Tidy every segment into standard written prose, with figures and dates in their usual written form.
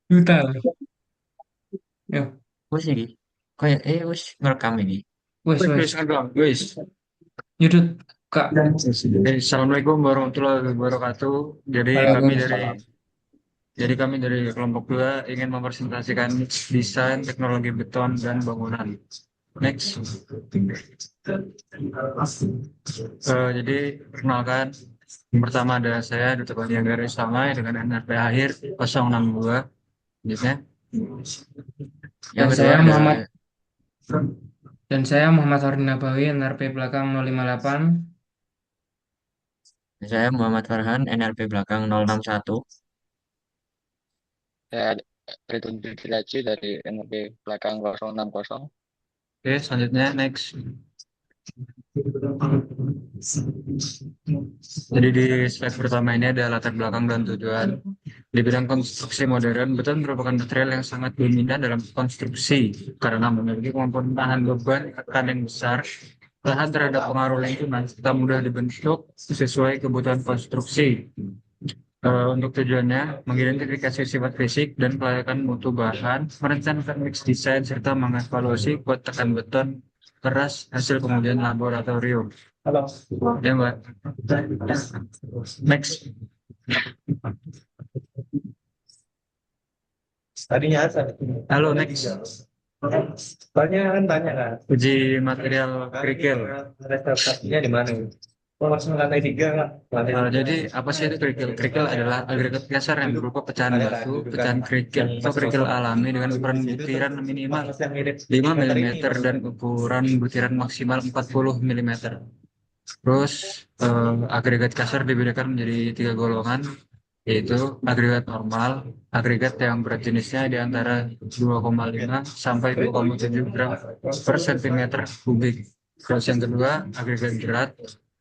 Juta lah. Ya, Wes iki. Kayak wis ngerekam iki. wes Wis wes. wis ngerekam. Wis. Yudut, Kak. Assalamualaikum warahmatullahi wabarakatuh. Jadi kami dari Waalaikumsalam. jadi kami dari kelompok 2 ingin mempresentasikan desain teknologi beton dan bangunan. Next. Jadi perkenalkan, yang pertama ada saya, Dr. Bani Garis Samai dengan NRP akhir 062. Selanjutnya, yang Dan kedua saya ada Muhammad dan saya Muhammad Fardin Nabawi, NRP belakang 058. saya Muhammad Farhan, NRP belakang 061. Saya Ridwan Laji dari NLP belakang 060. Oke, selanjutnya next. Jadi di slide pertama ini ada latar belakang dan tujuan. Di bidang konstruksi modern, beton merupakan material yang sangat dominan dalam konstruksi karena memiliki kemampuan tahan beban tekan yang besar, tahan terhadap pengaruh lingkungan, serta mudah dibentuk sesuai kebutuhan konstruksi. Untuk tujuannya, mengidentifikasi sifat fisik dan kelayakan mutu bahan, merencanakan mix desain, serta mengevaluasi kuat tekan beton keras hasil pengujian laboratorium. Halo. Ya, Mbak. Next. Tadinya ada. Halo, next. Banyak kan banyak kan. Uji material kerikil. Representasinya di mana? Oh, langsung lantai tiga kan. Lantai tiga. Jadi apa sih itu kerikil? Kerikil adalah agregat dasar yang berupa pecahan Ada kan batu, dudukan pecahan kerikil yang atau masih kerikil kosong. alami dengan ukuran Di situ butiran minimal mas yang mirip 5 meter ini mm mas. dan ukuran butiran maksimal 40 mm. Terus agregat kasar dibedakan menjadi 3 golongan, yaitu agregat normal, agregat yang berat jenisnya di antara 2,5 sampai 2,7 gram per sentimeter kubik. Terus yang kedua, agregat berat.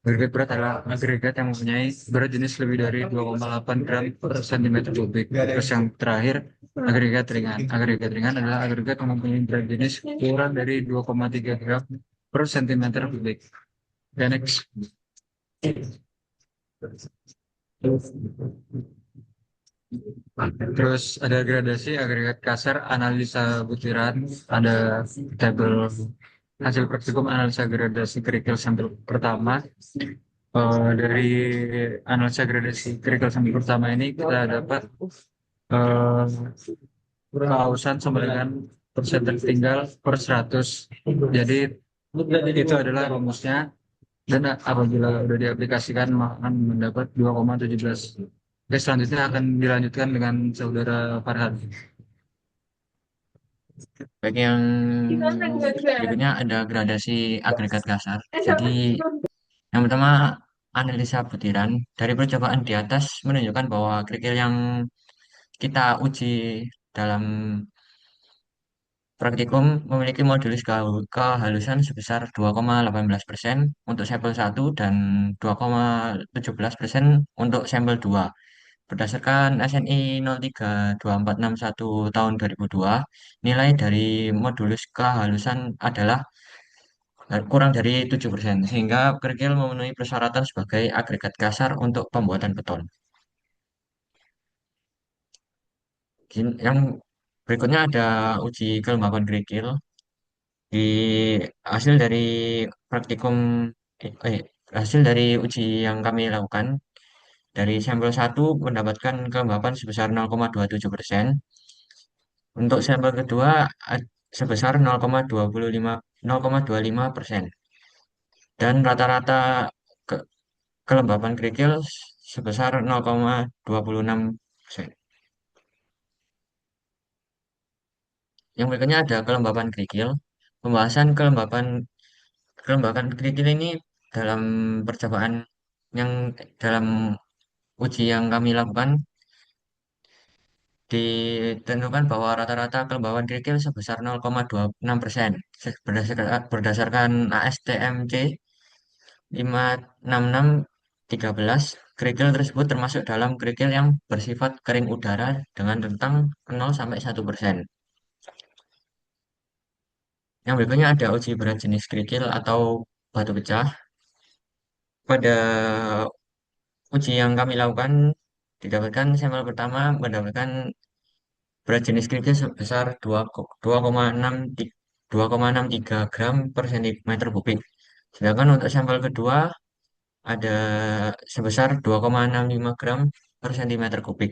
Agregat berat adalah agregat yang mempunyai berat jenis lebih dari 2,8 gram per sentimeter kubik. Terus yang terakhir, agregat ringan. Agregat ringan adalah agregat yang mempunyai berat jenis kurang dari 2,3 gram per sentimeter kubik. Dan next. Terus ada gradasi agregat kasar, analisa butiran, ada tabel hasil praktikum analisa gradasi kerikil sampel pertama. Dari analisa gradasi kerikil sampel pertama ini kita dapat eh, kausan sama dengan persen tertinggal per 100. Jadi itu adalah rumusnya dan apabila sudah diaplikasikan akan mendapat 2,17. Oke, selanjutnya akan dilanjutkan dengan saudara Farhan. Bagi yang berikutnya ada gradasi agregat kasar. Jadi yang pertama analisa butiran. Dari percobaan di atas menunjukkan bahwa kerikil yang kita uji dalam praktikum memiliki modulus kehalusan sebesar 2,18% untuk sampel satu dan 2,17% untuk sampel 2. Berdasarkan SNI 032461 tahun 2002, nilai dari modulus kehalusan adalah kurang dari 7%, sehingga kerikil memenuhi persyaratan sebagai agregat kasar untuk pembuatan beton. Yang berikutnya ada uji kelembapan kerikil. Di hasil dari praktikum, eh, eh, hasil dari uji yang kami lakukan, dari sampel satu mendapatkan kelembapan sebesar 0,27%. Untuk sampel kedua sebesar 0,25%. Dan rata-rata ke- kelembapan kerikil sebesar 0,26%. Yang berikutnya ada kelembapan kerikil. Pembahasan kelembapan kerikil ini dalam percobaan yang dalam uji yang kami lakukan ditentukan bahwa rata-rata kelembaban kerikil sebesar 0,26% berdasarkan ASTM C 56613. Kerikil tersebut termasuk dalam kerikil yang bersifat kering udara dengan rentang 0 sampai 1%. Yang berikutnya ada uji berat jenis kerikil atau batu pecah. Pada uji yang kami lakukan, didapatkan sampel pertama mendapatkan berat jenis kerikil sebesar 2,63 gram per sentimeter kubik. Sedangkan untuk sampel kedua ada sebesar 2,65 gram per sentimeter kubik.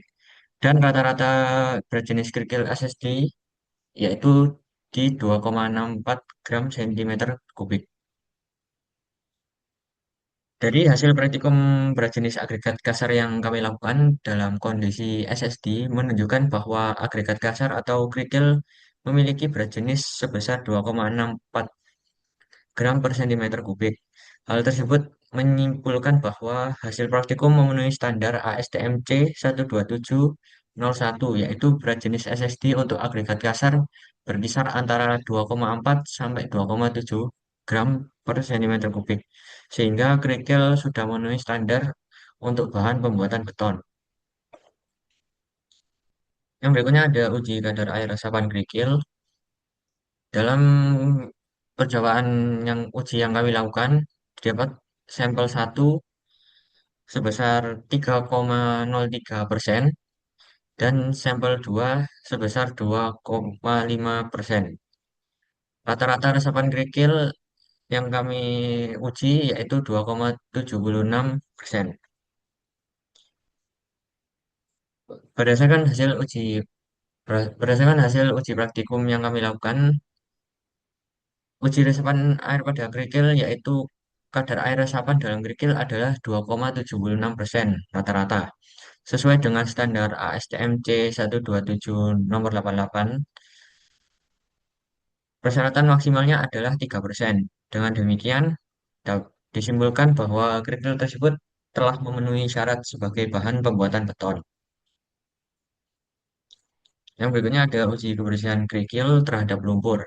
Dan rata-rata berat jenis kerikil SSD yaitu di 2,64 gram sentimeter kubik. Dari hasil praktikum berat jenis agregat kasar yang kami lakukan dalam kondisi SSD menunjukkan bahwa agregat kasar atau kerikil memiliki berat jenis sebesar 2,64 gram per sentimeter kubik. Hal tersebut menyimpulkan bahwa hasil praktikum memenuhi standar ASTM C12701, yaitu berat jenis SSD untuk agregat kasar berkisar antara 2,4 sampai 2,7 gram per sentimeter kubik, sehingga kerikil sudah memenuhi standar untuk bahan pembuatan beton. Yang berikutnya ada uji kadar air resapan kerikil. Dalam percobaan uji yang kami lakukan, dapat sampel satu sebesar 3,03% dan sampel 2 sebesar 2,5%. Rata-rata resapan kerikil yang kami uji yaitu 2,76%. Berdasarkan hasil uji Berdasarkan hasil uji praktikum yang kami lakukan, uji resapan air pada kerikil yaitu kadar air resapan dalam kerikil adalah 2,76% rata-rata. Sesuai dengan standar ASTM C127 nomor 88, persyaratan maksimalnya adalah 3%. Dengan demikian, disimpulkan bahwa kerikil tersebut telah memenuhi syarat sebagai bahan pembuatan beton. Yang berikutnya ada uji kebersihan kerikil terhadap lumpur.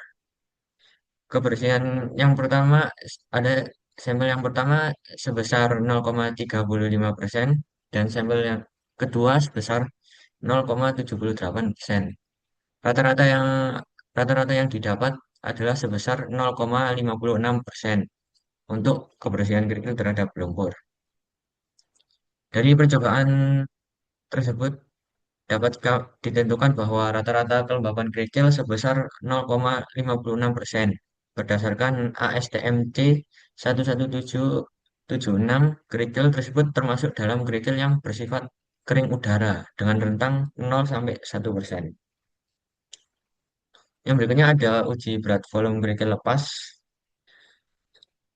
Kebersihan yang pertama ada sampel yang pertama sebesar 0,35% dan sampel yang kedua sebesar 0,78%. Rata-rata yang rata-rata yang didapat adalah sebesar 0,56% untuk kebersihan kerikil terhadap lumpur. Dari percobaan tersebut dapat ditentukan bahwa rata-rata kelembapan kerikil sebesar 0,56% berdasarkan ASTM C11776. Kerikil tersebut termasuk dalam kerikil yang bersifat kering udara dengan rentang 0 sampai 1%. Yang berikutnya ada uji berat volume kerikil lepas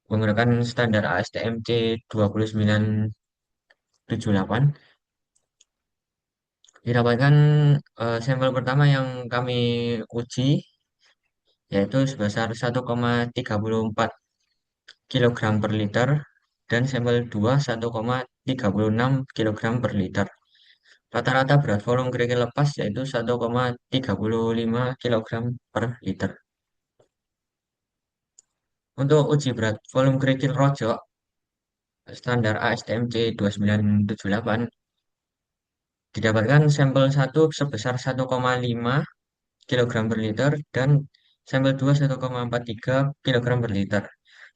menggunakan standar ASTM C20978. Didapatkan sampel pertama yang kami uji yaitu sebesar 1,34 kilogram per liter dan sampel 2 1,36 kilogram per liter. Rata-rata berat volume kerikil lepas yaitu 1,35 kilogram per liter. Untuk uji berat volume kerikil rojok standar ASTM C2978 didapatkan sampel 1 sebesar 1,5 kilogram per liter dan sampel 2 1,43 kilogram per liter.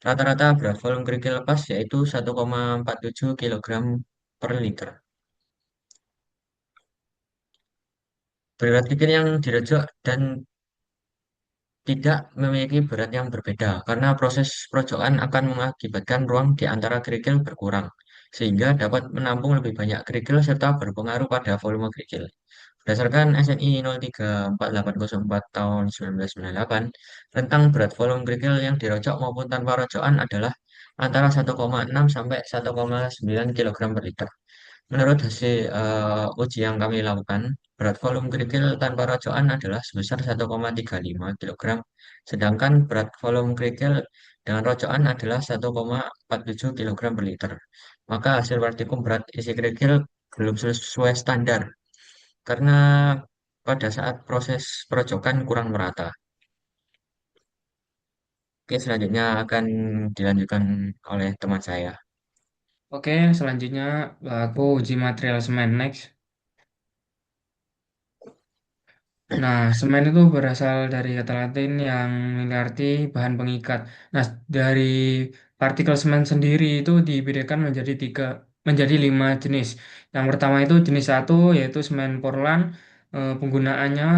Rata-rata berat volume kerikil lepas yaitu 1,47 kilogram per liter. Berat kerikil yang dirojok dan tidak memiliki berat yang berbeda karena proses perojokan akan mengakibatkan ruang di antara kerikil berkurang sehingga dapat menampung lebih banyak kerikil serta berpengaruh pada volume kerikil. Berdasarkan SNI 034804 tahun 1998, rentang berat volume kerikil yang dirojok maupun tanpa rojokan adalah antara 1,6 sampai 1,9 kilogram per liter. Menurut hasil uji yang kami lakukan, berat volume kerikil tanpa rojokan adalah sebesar 1,35 kilogram, sedangkan berat volume kerikil dengan rojokan adalah 1,47 kilogram per liter. Maka hasil praktikum berat isi kerikil belum sesuai standar karena pada saat proses perojokan kurang merata. Oke, selanjutnya akan dilanjutkan oleh teman saya. Oke, selanjutnya aku uji material semen next. Nah, semen itu berasal dari kata Latin yang memiliki arti bahan pengikat. Nah, dari partikel semen sendiri itu dibedakan menjadi 5 jenis. Yang pertama itu jenis satu yaitu semen Portland. Penggunaannya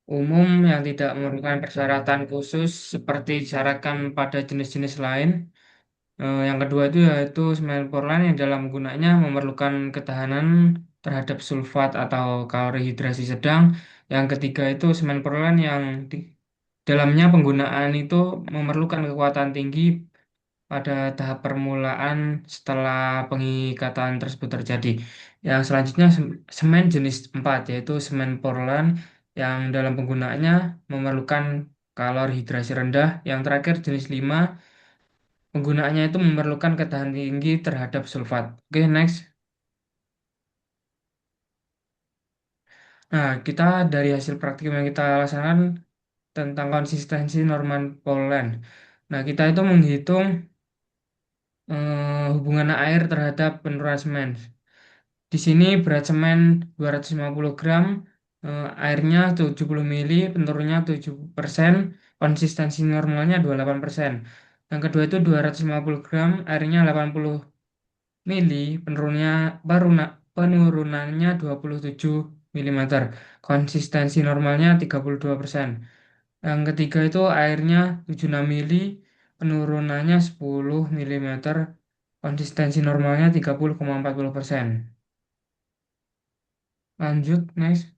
umum yang tidak memerlukan persyaratan khusus seperti disyaratkan pada jenis-jenis lain. Yang kedua itu yaitu semen Portland yang dalam penggunaannya memerlukan ketahanan terhadap sulfat atau kalori hidrasi sedang. Yang ketiga itu semen Portland yang di dalamnya penggunaan itu memerlukan kekuatan tinggi pada tahap permulaan setelah pengikatan tersebut terjadi. Yang selanjutnya semen jenis 4 yaitu semen Portland yang dalam penggunaannya memerlukan kalori hidrasi rendah. Yang terakhir jenis 5 penggunaannya itu memerlukan ketahanan tinggi terhadap sulfat. Oke, next. Nah, kita dari hasil praktikum yang kita laksanakan tentang konsistensi Norman Portland. Nah, kita itu menghitung hubungan air terhadap penurunan semen. Di sini berat semen 250 gram, airnya 70 mili, penurunnya 7%, konsistensi normalnya 28%. Yang kedua itu 250 gram, airnya 80 mili, penurunannya 27 milimeter, konsistensi normalnya 32%. Yang ketiga itu airnya 76 mili, penurunannya 10 milimeter, konsistensi normalnya 30,40%. Lanjut, next.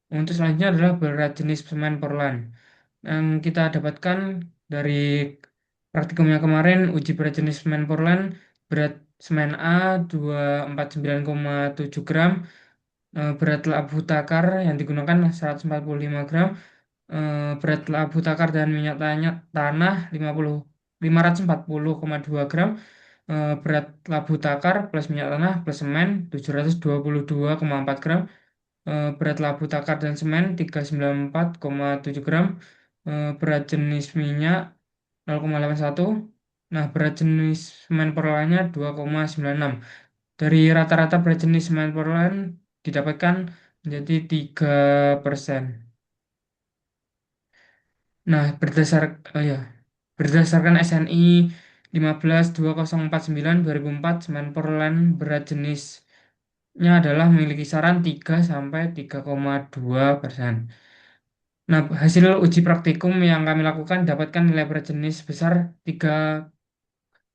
Untuk selanjutnya adalah berat jenis semen Portland. Yang kita dapatkan dari praktikumnya kemarin, uji berat jenis semen Portland, berat semen A 249,7 gram, berat labu takar yang digunakan 145 gram, berat labu takar dan minyak tanah 540,2 gram, berat labu takar plus minyak tanah plus semen 722,4 gram, berat labu takar dan semen 394,7 gram, berat jenis minyak 0,81. Nah, berat jenis semen perlahannya 2,96. Dari rata-rata berat jenis semen perlahan didapatkan menjadi 3%. Nah, berdasarkan SNI 152049 2004 semen Portland berat jenisnya adalah memiliki kisaran 3 sampai 3,2%. Nah, hasil uji praktikum yang kami lakukan dapatkan nilai berat jenis sebesar 3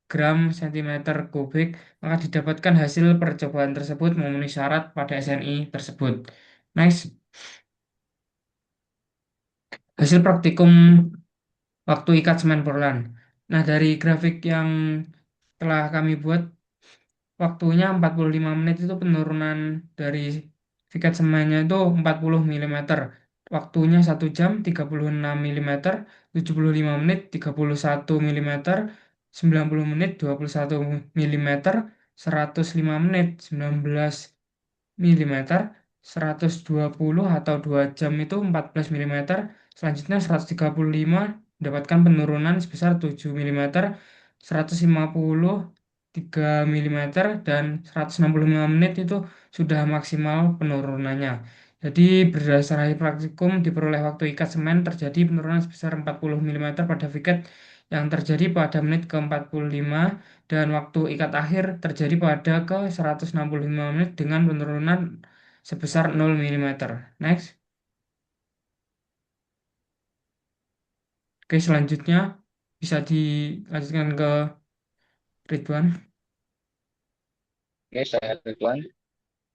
gram sentimeter kubik, maka didapatkan hasil percobaan tersebut memenuhi syarat pada SNI tersebut. Next, hasil praktikum waktu ikat semen Portland. Nah, dari grafik yang telah kami buat, waktunya 45 menit itu penurunan dari piket semennya itu 40 milimeter. Waktunya 1 jam 36 milimeter, 75 menit 31 milimeter, 90 menit 21 milimeter, 105 menit 19 milimeter, 120 atau 2 jam itu 14 milimeter, selanjutnya 135 mendapatkan penurunan sebesar 7 milimeter, 150 3 milimeter, dan 165 menit itu sudah maksimal penurunannya. Jadi berdasar hasil praktikum diperoleh waktu ikat semen terjadi penurunan sebesar 40 milimeter pada piket yang terjadi pada menit ke-45 dan waktu ikat akhir terjadi pada ke 165 menit dengan penurunan sebesar 0 milimeter. Next. Oke, selanjutnya bisa dilanjutkan ke Ridwan. Oke, saya Ridwan,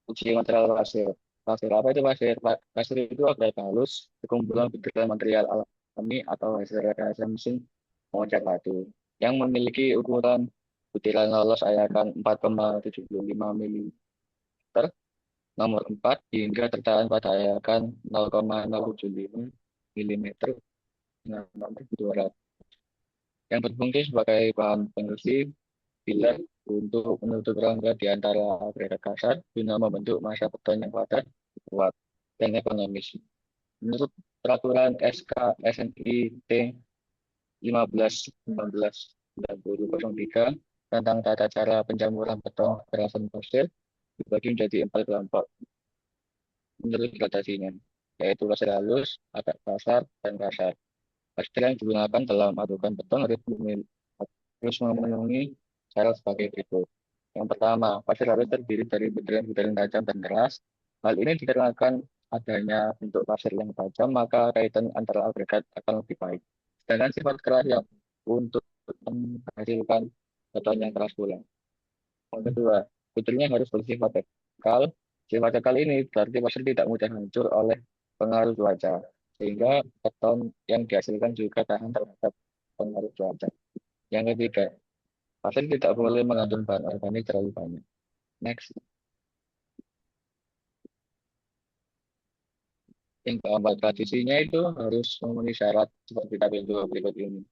uji material pasir. Pasir apa itu pasir? Pasir itu agregat halus, sekumpulan butiran material alami atau hasil rekayasa mesin mengucap batu yang memiliki ukuran butiran lolos ayakan 4,75 mm, nomor 4 hingga tertahan pada ayakan 0,075 mm dengan nomor 200 yang berfungsi sebagai bahan pengisi pilar untuk menutup rongga di antara agregat kasar guna membentuk massa beton yang padat, kuat, dan ekonomis. Menurut peraturan SK SNI T 15/19/2003 tentang tata cara pencamuran beton berasan pasir dibagi menjadi 4 kelompok menurut gradasinya, yaitu pasir halus, agak kasar, dan kasar. Pasir yang digunakan dalam adukan beton harus memenuhi syarat sebagai berikut. Yang pertama, pasir harus terdiri dari butiran-butiran tajam dan keras. Hal ini dikarenakan adanya bentuk pasir yang tajam, maka kaitan antara agregat akan lebih baik. Sedangkan sifat keras yang untuk menghasilkan beton yang keras pula. Yang kedua, butirnya harus bersifat kekal. Sifat kekal ini berarti pasir tidak mudah hancur oleh pengaruh cuaca, sehingga beton yang dihasilkan juga tahan terhadap pengaruh cuaca. Yang ketiga, pasir tidak boleh mengandung bahan organik terlalu banyak. Next. Yang keempat, tradisinya itu harus memenuhi syarat seperti tabel berikut ini.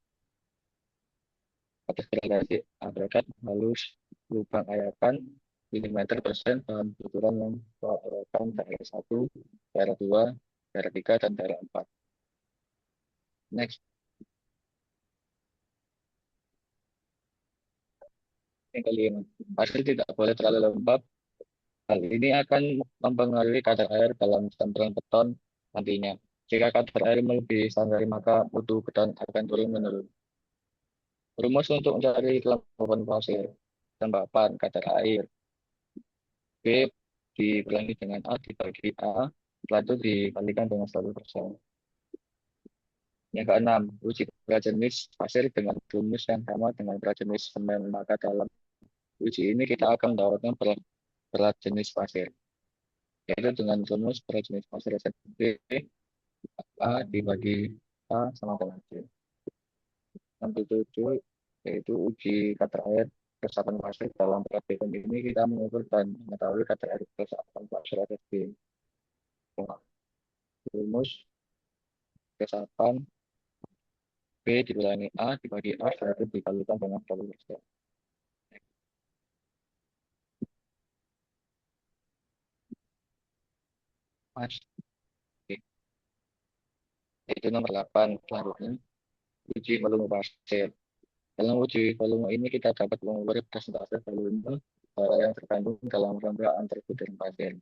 Atas gradasi agregat halus, lubang ayakan, milimeter persen, bahan buturan yang dilaporkan daerah 1, daerah 2, daerah 3, dan daerah 4. Next. Yang kelima, pasir tidak boleh terlalu lembab. Hal ini akan mempengaruhi kadar air dalam campuran beton nantinya. Jika kadar air melebihi standar, maka mutu beton akan turun-menurun. Rumus untuk mencari kelembapan pasir. Kelembapan kadar air. B dikurangi dengan A dibagi A. Setelah itu dikalikan dengan 100%. Yang keenam, uji berat jenis pasir dengan rumus yang sama dengan berat jenis semen. Maka dalam uji ini kita akan mendapatkan berat jenis pasir. Yaitu dengan rumus berat jenis pasir SNB A dibagi A sama dengan C. Yang ketujuh, yaitu uji kadar air resapan pasir dalam praktikum ini kita mengukur dan mengetahui kadar air resapan pasir SSB. Rumus resapan B dikurangi A dibagi A setelah itu dikalikan dengan 100%. Mas, oke. Itu nomor 8 selanjutnya uji volume pasir. Dalam uji volume ini kita dapat mengukur persentase volume yang terkandung dalam rongga antar butiran pasir.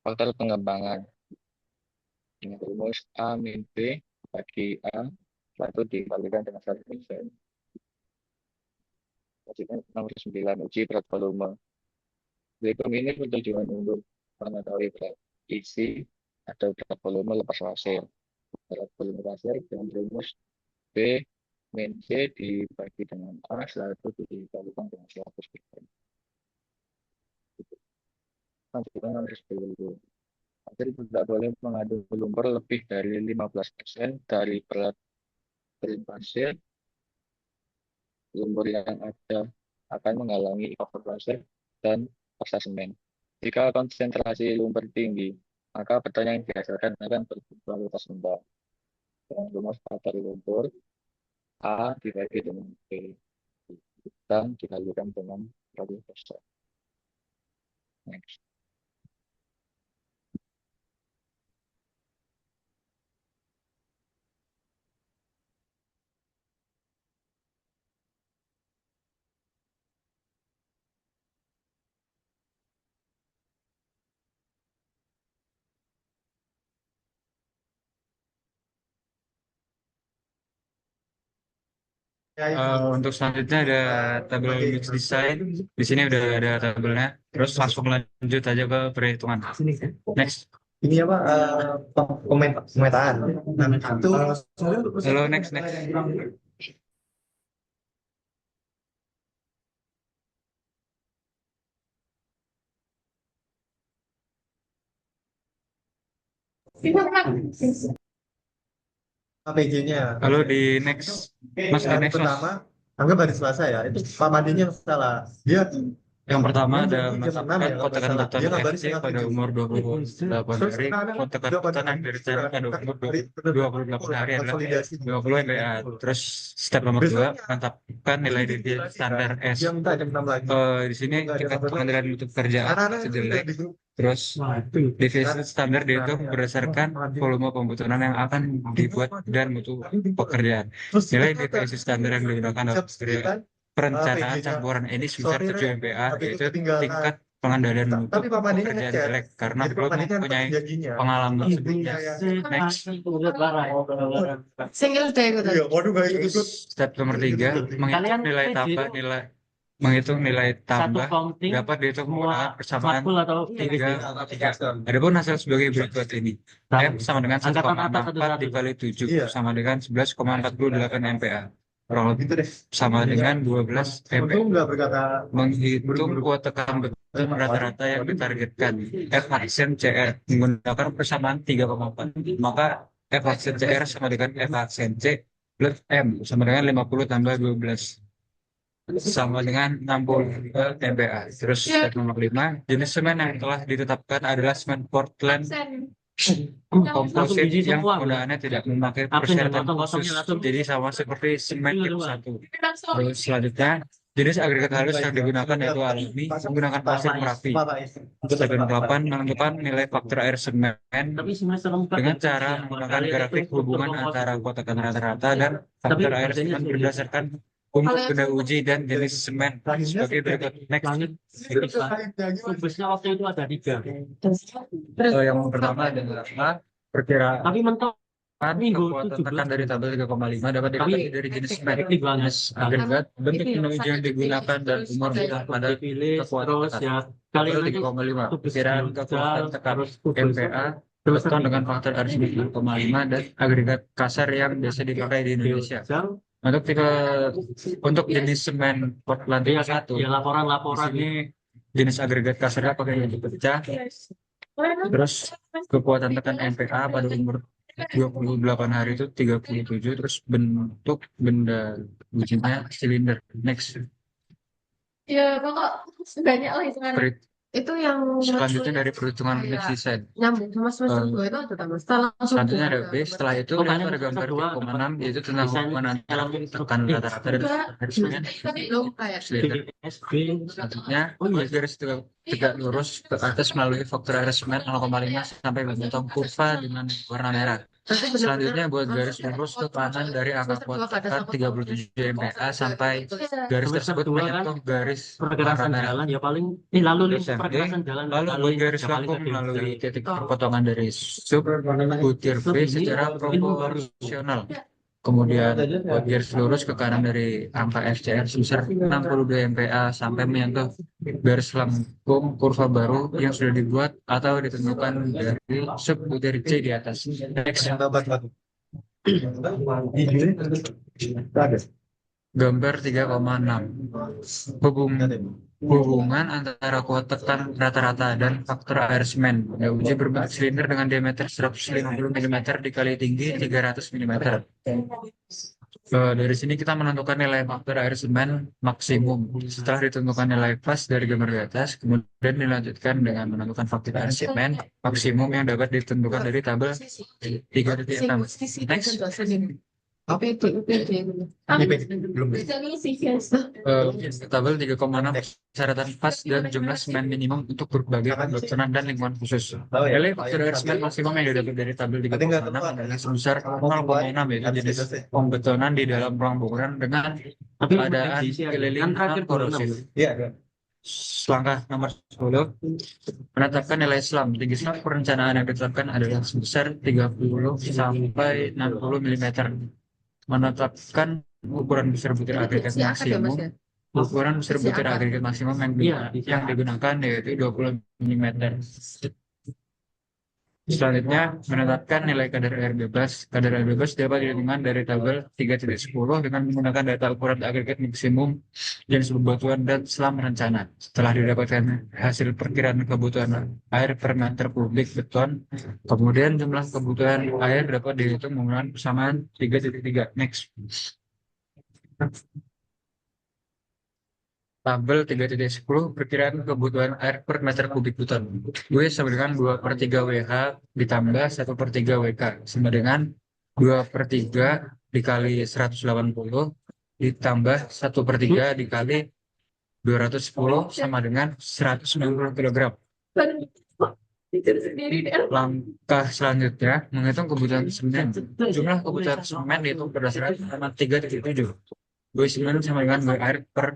Faktor pengembangan dengan rumus A min B bagi A itu dikalikan dengan 100%. Nomor 9, uji berat volume. Berikut ini bertujuan untuk mengetahui berat isi atau berat volume lepas pasir. Berat volume pasir dengan rumus B min C dibagi dengan A, setelah itu dikalikan dengan 100%. Selanjutnya nomor 10. Pasir tidak boleh mengandung lumpur lebih dari 15% dari berat pasir. Lumpur yang ada akan menghalangi evaporasi dan paksa semen. Jika konsentrasi lumpur tinggi, maka beton yang dihasilkan akan berkualitas rendah. Dengan rumus kadar lumpur A dibagi dengan B dan dikalikan dengan 100%. Next. Untuk selanjutnya ada tabel mix design. Di sini udah ada tabelnya. Terus langsung lanjut aja ke perhitungan. Next. Ini apa pemetaan. Nah, itu Halo, next. APJ-nya. Halo di next. Mas di Yang next, Mas. pertama, anggap hari Selasa ya. Itu Pak Madinya yang salah. Dia Yang pertama ada jam 6 menetapkan ya, kalau kotakan nggak salah. beton Dia ngabarin RC setengah pada 7. umur 28 Terus hari. sekarang Kotakan udah beton pada yang direncanakan pada umur hari 28 hari adalah konsolidasi 20 MPa. Terus step nomor 2, menetapkan nilai deviasi standar S. Dia minta jam 6 lagi. Di sini Nggak ada tingkat kabar pengendalian mutu pekerjaan anak-anak itu sejelek. di grup. Terus deviasi standar dihitung berdasarkan volume pembutuhan yang akan dibuat dan mutu pekerjaan. Terus Nilai deviasi standar yang digunakan jam 9 perencanaan PG-nya, campuran ini sebesar sorry, 7 MPa, tapi itu yaitu ketinggalan. tingkat pengendalian mutu Tapi Pak Mandinya pekerjaan ngechat. jelek karena Jadi Pak belum Mandinya mempunyai tetap janjinya. pengalaman sebelumnya. Next. Single day gitu. Iya, waduh gak ikut. Step nomor 3, menghitung nilai tambah nilai menghitung nilai Satu tambah counting dapat dihitung semua menggunakan persamaan makul atau 3. Adapun hasil sebagai berikut ini. F sama dengan angkatan atas 1,64 satu-satu. dikali 7 Iya. sama dengan 11,48 MPa. Kurang lebih Gitu deh. sama dengan 12 MPa. Untung nggak berkata Menghitung kuat tekan beton rata-rata yang ditargetkan F aksen CR menggunakan persamaan 3,4. Maka F aksen CR sama dengan F aksen C plus M sama dengan 50 tambah 12 sama dengan 60 MPa. Terus step nomor 5, jenis semen yang telah ditetapkan adalah semen Portland Langsung komposit biji yang semua, penggunaannya tidak memakai Absen dan persyaratan khusus. potong-potongnya langsung. Jadi sama seperti semen Iya, tipe Pak. 1. Terus selanjutnya, jenis agregat halus yang digunakan yaitu alami menggunakan pasir merapi. Untuk bagian 8 menentukan nilai faktor air semen Tapi semester 4 dengan cara menggunakan grafik hubungan antara kuat tekan rata-rata dan faktor air semen berdasarkan umur benda uji dan jenis semen sebagai berikut. Next. langit kubusnya waktu itu ada 3. Yang pertama adalah perkiraan Tapi mentok minggu kekuatan 17. tekan dari tabel 3,5 dapat Tapi diketahui dari jenis semen, timbangan agregat, bentuk benda uji yang digunakan dan umur benda pada dipilih kekuatan terus tekan. ya kalian Tabel aja 3,5 kubus perkiraan ginjal, kekuatan tekan terus kubus MPa terus beton dengan faktor R 9,5 dan agregat kasar yang biasa dipakai di Indonesia. ginjal. Untuk jenis semen Portland Iya, tipe 1, ya di laporan sini jenis agregat kasarnya pakai yang pecah. Terus kekuatan tekan MPa pada umur 28 hari itu 37. Terus bentuk benda ujinya silinder. Next. Ya, pokok banyak lah hitungan. Itu yang Selanjutnya dari perhitungan kayak mix design. nyambung sama semester 2 itu ada mas. Setelah langsung Selanjutnya ada B. buka. Setelah itu Oh, lihat kalian pada gambar semester 2 3,6 yaitu tentang desain hubungan antara dalam tekan rata-rata dan garis semen Tapi belum kayak silinder. BSB. Selanjutnya, garis tegak lurus ke atas melalui faktor air semen 0,5 sampai memotong kurva dengan warna merah. Selanjutnya buat garis lurus ke kanan dari angka kuat tekan 37 MPa sampai garis tersebut menyentuh garis warna Pergerakan merah. jalan ya paling lalu Terus yang D, pergerakan jalan lalu buat garis ya paling lengkung kecil. melalui titik perpotongan dari sub butir B secara proporsional. Kemudian buat garis lurus ke kanan dari angka FCR sebesar 62 MPa sampai menyentuh garis lengkung kurva baru yang sudah dibuat atau ditentukan dari sub butir C di atas. Next. Gambar 3,6. Hubungan antara kuat tekan rata-rata dan faktor air semen. Ya, uji berbentuk silinder dengan diameter 150 mm dikali tinggi 300 mm. Dari sini kita menentukan nilai faktor air semen maksimum. Setelah ditentukan nilai pas dari gambar di atas, kemudian dilanjutkan dengan menentukan faktor air semen maksimum yang dapat ditentukan dari tabel 3.6. Next. UPD Belum. bisa ngisi guys. Tabel 3,6 persyaratan pas dan jumlah semen minimum untuk berbagai pembetonan dan lingkungan khusus. Nilai faktor air semen maksimum yang didapat dari tabel 3,6 adalah sebesar 0,6 yaitu jenis pembetonan di dalam ruang bangunan dengan Tapi keadaan keliling yang terakhir korosif. Iya. Langkah nomor 10 menetapkan nilai SLAM. Tinggi SLAM perencanaan yang ditetapkan adalah sebesar 30 sampai 60 mm. Menetapkan ukuran besar butir agregat maksimum. Ukuran besar butir agregat maksimum yang digunakan yaitu 20 mm. Selanjutnya, menetapkan nilai kadar air bebas. Kadar air bebas dapat ditentukan dari tabel 3.10 dengan menggunakan data ukuran agregat maksimum, jenis bebatuan, dan selam rencana. Setelah didapatkan hasil perkiraan kebutuhan air per meter kubik beton, kemudian jumlah kebutuhan air dapat dihitung menggunakan persamaan 3.3. Next. Tabel 3.10 perkiraan kebutuhan air per meter kubik beton. W sama dengan 2/3 WH ditambah 1/3 WK sama dengan 2/3 dikali 180 ditambah 1/3 dikali 210 sama dengan 190 kg. Langkah selanjutnya menghitung kebutuhan semen. Jumlah kebutuhan semen dihitung berdasarkan halaman 3.7. W semen sama dengan W air per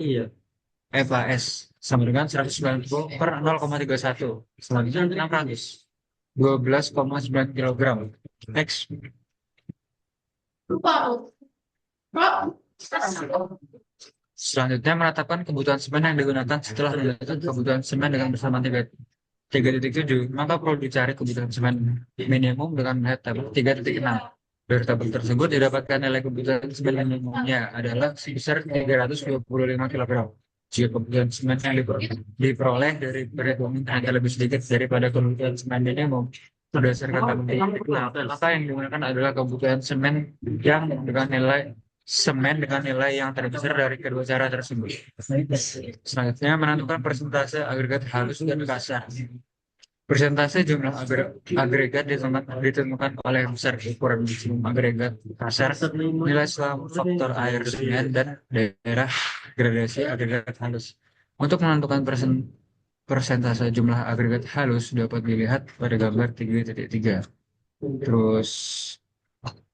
FAS sama dengan 190 per 0,31. Selanjutnya 600. 12,9 kg. Next. Selanjutnya menetapkan kebutuhan semen yang digunakan setelah menentukan kebutuhan semen dengan bersamaan 3.7, maka perlu dicari kebutuhan semen minimum dengan melihat tabel 3.6. Dari tabel tersebut didapatkan nilai kebutuhan semen minimumnya adalah sebesar 325 kg. Jika kebutuhan semen yang diperoleh dari perhitungan ternyata lebih sedikit daripada kebutuhan semen minimum berdasarkan tabel 3.6, maka yang digunakan adalah kebutuhan semen dengan nilai yang terbesar dari kedua cara tersebut. Selanjutnya menentukan persentase agregat halus dan kasar. Persentase jumlah agregat ditentukan oleh besar ukuran maksimum agregat kasar, nilai selama faktor air semen, dan daerah gradasi agregat halus. Untuk menentukan persentase jumlah agregat halus dapat dilihat pada gambar 3.3. Terus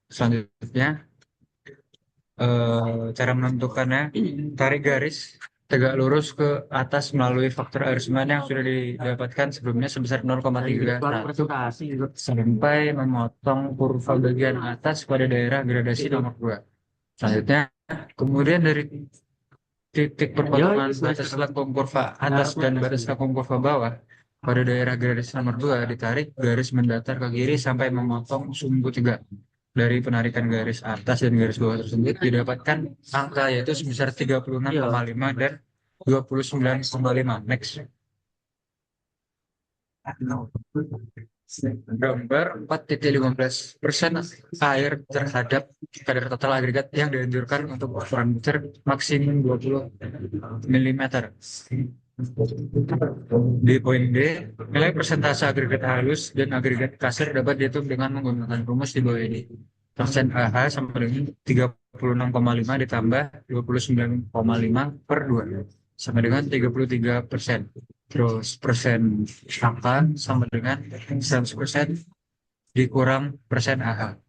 selanjutnya cara menentukannya, tarik garis tegak lurus ke atas melalui faktor air semen yang sudah didapatkan sebelumnya sebesar 0,3 sampai memotong kurva bagian atas pada daerah gradasi nomor 2. Selanjutnya, kemudian dari titik perpotongan batas lengkung kurva atas dan batas lengkung kurva bawah pada daerah gradasi nomor 2 ditarik garis mendatar ke kiri sampai memotong sumbu 3. Dari penarikan garis atas dan garis bawah tersebut didapatkan angka yaitu sebesar 36,5 dan 29,5. Next. Gambar 4.15% air terhadap kadar total agregat yang dianjurkan untuk ukuran butir maksimum 20 mm. Di poin D, nilai persentase agregat halus dan agregat kasar dapat dihitung dengan menggunakan rumus di bawah ini. Persen AH sama dengan 36,5 ditambah 29,5 per 2 sama dengan 33%. Terus persen angka sama dengan 100% dikurang persen AH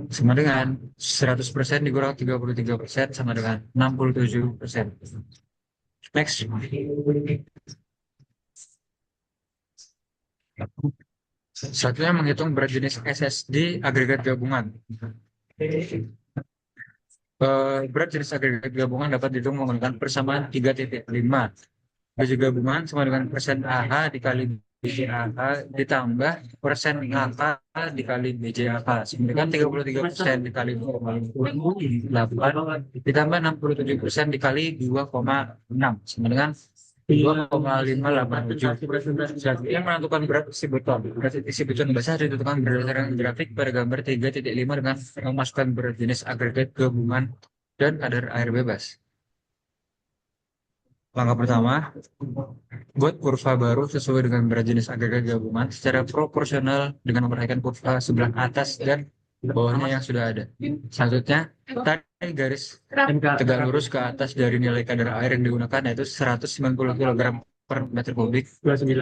sama dengan 100% dikurang 33% sama dengan 67%. Next. Selanjutnya menghitung berat jenis SSD agregat gabungan. Berat jenis agregat gabungan dapat dihitung menggunakan persamaan 3.5. Biji gabungan sama dengan persen AH dikali BJ AH ditambah persen AK dikali BJ AK sama dengan 33% dikali 2,8 ditambah 67% dikali 2,6 sama dengan 2,587. Selanjutnya menentukan berat isi beton. Berat isi beton basah ditentukan berdasarkan grafik pada gambar 3.5 dengan memasukkan berat jenis agregat gabungan dan kadar air bebas. Langkah pertama, buat kurva baru sesuai dengan berat jenis agregat gabungan secara proporsional dengan memperhatikan kurva sebelah atas dan bawahnya yang sudah ada. Selanjutnya, tarik garis tegak lurus ke atas dari nilai kadar air yang digunakan yaitu 190 kg per meter kubik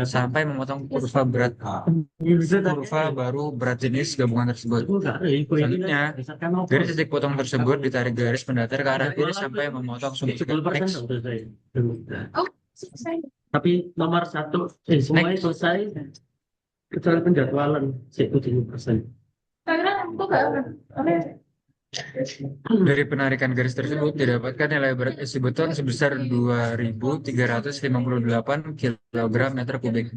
sampai memotong kurva baru berat jenis gabungan tersebut. Selanjutnya, dari titik potong tersebut ditarik garis mendatar ke arah kiri sampai memotong sumbu 3. Oh, selesai. Tapi nomor 1 semuanya selesai kecuali penjadwalan 7%. Karena aku nggak oke. Dari penarikan garis tersebut didapatkan nilai berat isi beton sebesar 2.358 kg meter kubik.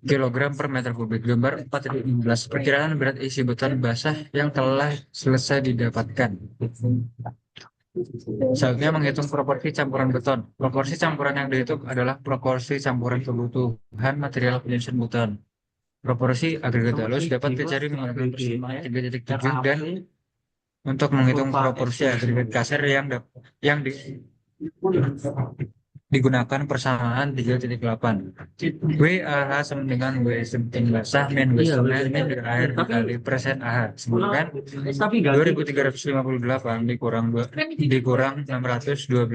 Kilogram per meter kubik. Gambar 4.16. Perkiraan berat isi beton basah yang telah selesai didapatkan. Selanjutnya menghitung proporsi campuran beton. Proporsi campuran yang dihitung adalah proporsi campuran kebutuhan material penyusun beton. Proporsi agregat halus dapat dicari menggunakan persamaan 3.7 dan untuk menghitung proporsi agregat kasar yang digunakan persamaan 3.8. WAH sama dengan W sebutin basah min W semen min air dikali persen AH. Sebutkan 2.358 dikurang 612,9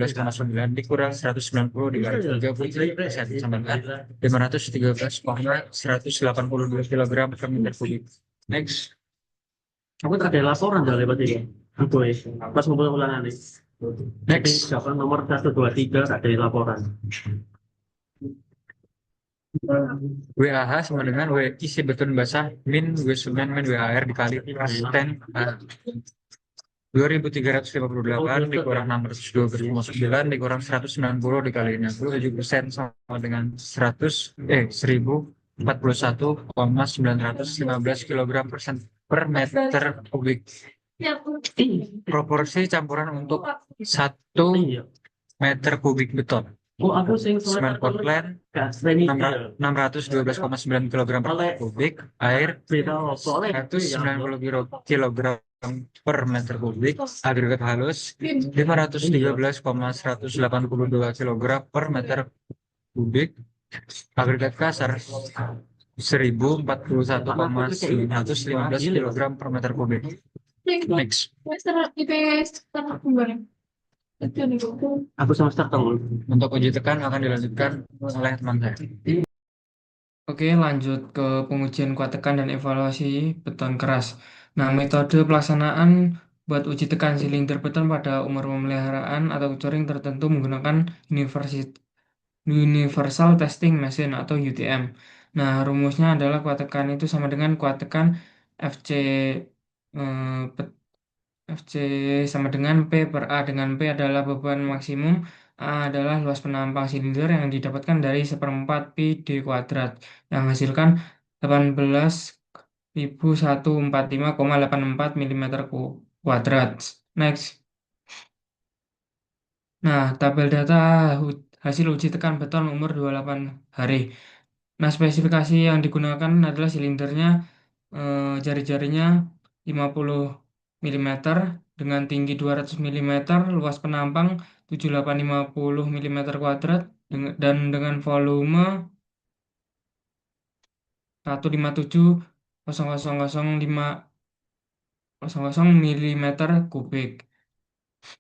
dikurang 190 dikali 33% sama dengan 513,182 kg per meter kubik. Next. Aku tak ada laporan dari lewat ini. Aku pas ngumpul ulangan nih. Next. Jawaban nomor 123 tak ada laporan. WAH sama dengan W isi beton basah min W semen min WAR dikali persen AH. 2358 dikurang 612,9 dikurang 190 dikali 67% sama dengan 1041,915 kilogram per meter kubik. Ya, Proporsi campuran untuk 1 Iya. meter kubik beton. Oh, aku sing Semen Portland gas ini dia. 612,9 kilogram per meter kubik, air Beda soalnya 190 kilogram per meter kubik, agregat halus 513,182 kilogram per meter kubik, agregat kasar 1041,915 kilogram per meter kubik. Next. semester IPS setengah kemarin. Itu nih, aku semester tahun. Untuk uji tekan akan dilanjutkan oleh teman saya. Oke, lanjut ke pengujian kuat tekan dan evaluasi beton keras. Nah, metode pelaksanaan buat uji tekan silinder beton pada umur pemeliharaan atau coring tertentu menggunakan Universal Testing Machine atau UTM. Nah, rumusnya adalah kuat tekan itu sama dengan kuat tekan FC FC sama dengan P per A, dengan P adalah beban maksimum, A adalah luas penampang silinder yang didapatkan dari seperempat pi d kuadrat yang menghasilkan 18.145,84 mm kuadrat. Next. Nah, tabel data hasil uji tekan beton umur 28 hari. Nah, spesifikasi yang digunakan adalah silindernya, jari-jarinya 50 mm dengan tinggi 200 mm, luas penampang 7850 mm kuadrat dan dengan volume 157.000 mm kubik.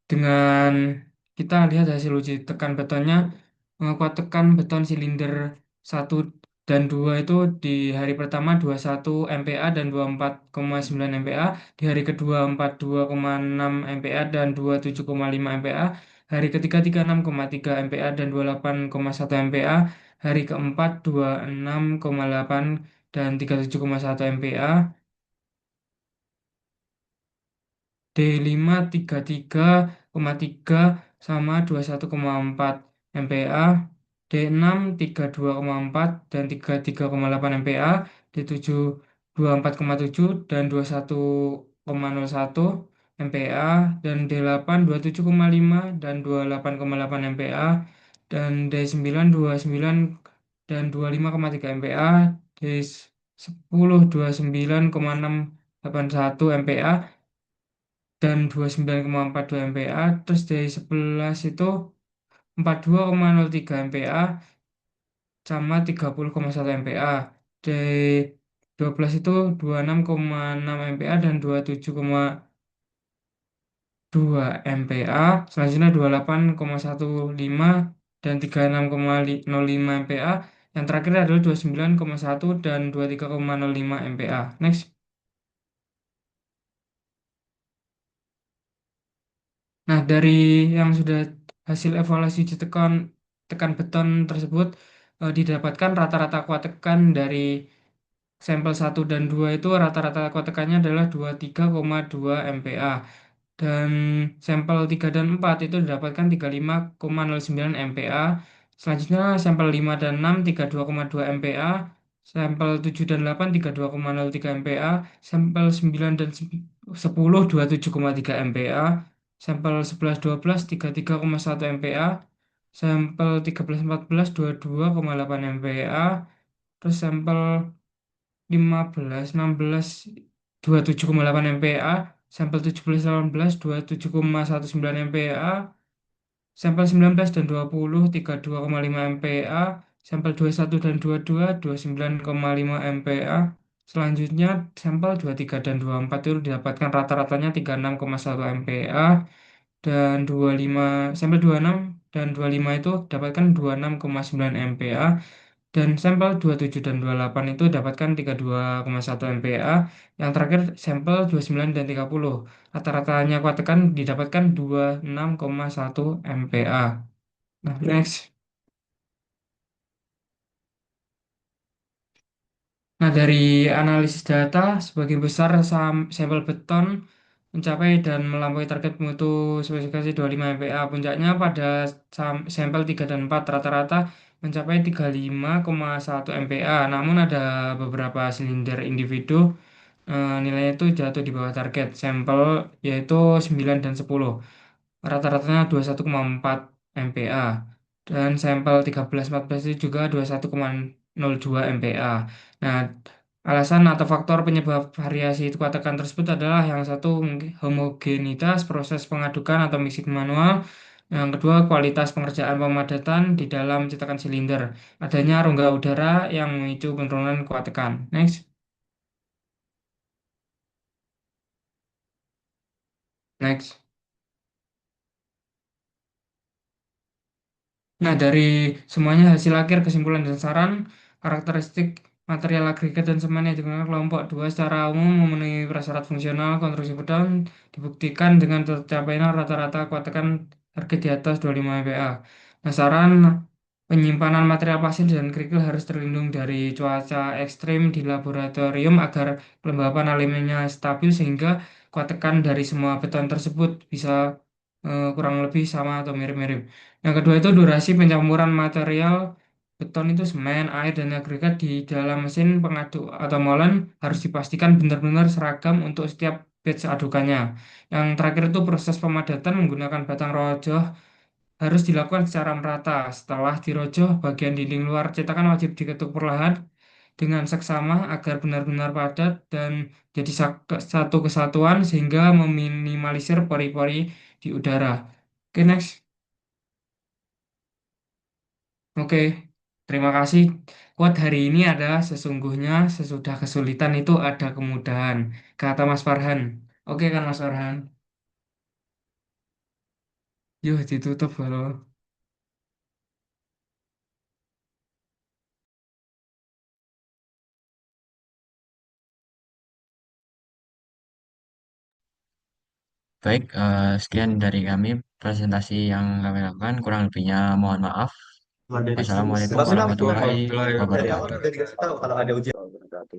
Dengan kita lihat hasil uji tekan betonnya, kuat tekan beton silinder 1 dan 2 itu di hari pertama 21 MPa dan 24,9 MPa, di hari kedua 42,6 MPa dan 27,5 MPa, hari ketiga 36,3 MPa dan 28,1 MPa, hari keempat 26,8 dan 37,1 MPa, D5 33,3 sama 21,4 MPa, D6 32,4 dan 33,8 MPa, D7 24,7 dan 21,01 MPa, dan D8 27,5 dan 28,8 MPa, dan D9 29 dan 25,3 MPa, D10 29,681 MPa, dan 29,42 MPa. Terus dari 11 itu 42,03 MPa sama 30,1 MPa. Dari 12 itu 26,6 MPa dan 27,2 MPa. Selanjutnya 28,15 dan 36,05 MPa. Yang terakhir adalah 29,1 dan 23,05 MPa. Next. Nah, dari yang sudah hasil evaluasi uji tekan beton tersebut, didapatkan rata-rata kuat tekan dari sampel 1 dan 2 itu, rata-rata kuat tekannya adalah 23,2 MPa. Dan sampel 3 dan 4 itu didapatkan 35,09 MPa. Selanjutnya sampel 5 dan 6 32,2 MPa. Sampel 7 dan 8 32,03 MPa. Sampel 9 dan 10 27,3 MPa. Sampel 11 12 33,1 MPa. Sampel 13 14 22,8 MPa. Terus sampel 15 16 27,8 MPa, sampel 17 18 27,19 MPa, sampel 19 dan 20 32,5 MPa, sampel 21 dan 22 29,5 MPa. Selanjutnya sampel 23 dan 24 itu didapatkan rata-ratanya 36,1 MPa, dan 25 sampel 26 dan 25 itu dapatkan 26,9 MPa, dan sampel 27 dan 28 itu dapatkan 32,1 MPa. Yang terakhir sampel 29 dan 30. Rata-ratanya kuat tekan didapatkan 26,1 MPa. Nah, next. Nah, dari analisis data, sebagian besar sampel beton mencapai dan melampaui target mutu spesifikasi 25 MPa. Puncaknya pada sampel 3 dan 4 rata-rata mencapai 35,1 MPa. Namun ada beberapa silinder individu nilainya itu jatuh di bawah target sampel yaitu 9 dan 10. Rata-ratanya 21,4 MPa. Dan sampel 13-14 itu juga 21,02 MPa. Nah, alasan atau faktor penyebab variasi kuat tekan tersebut adalah yang satu mungkin homogenitas proses pengadukan atau mixing manual. Yang kedua, kualitas pengerjaan pemadatan di dalam cetakan silinder. Adanya rongga udara yang memicu penurunan kuat tekan. Next. Next. Nah, dari semuanya hasil akhir kesimpulan dan saran, karakteristik material agregat dan semen yang digunakan kelompok 2 secara umum memenuhi prasyarat fungsional konstruksi pedang dibuktikan dengan tercapainya rata-rata kuat tekan harga di atas 25 MPa. Nah, saran penyimpanan material pasir dan kerikil harus terlindung dari cuaca ekstrim di laboratorium agar kelembapan aluminiumnya stabil sehingga kuat tekan dari semua beton tersebut bisa kurang lebih sama atau mirip-mirip. Yang kedua itu durasi pencampuran material beton itu semen, air, dan agregat di dalam mesin pengaduk atau molen harus dipastikan benar-benar seragam untuk setiap batch adukannya. Yang terakhir itu proses pemadatan menggunakan batang rojoh harus dilakukan secara merata. Setelah dirojoh, bagian dinding luar cetakan wajib diketuk perlahan dengan seksama agar benar-benar padat dan jadi satu kesatuan sehingga meminimalisir pori-pori di udara. Oke, next. Oke, terima kasih. Quote hari ini adalah sesungguhnya sesudah kesulitan itu ada kemudahan, kata Mas Farhan. Oke kan Mas Farhan? Yuk ditutup kalau. Baik, sekian dari kami presentasi yang kami lakukan. Kurang lebihnya mohon maaf. Kalau dari Wassalamualaikum Bagus lah, warahmatullahi dari awal wabarakatuh. udah dikasih tahu kalau ada ujian. Kalau berarti.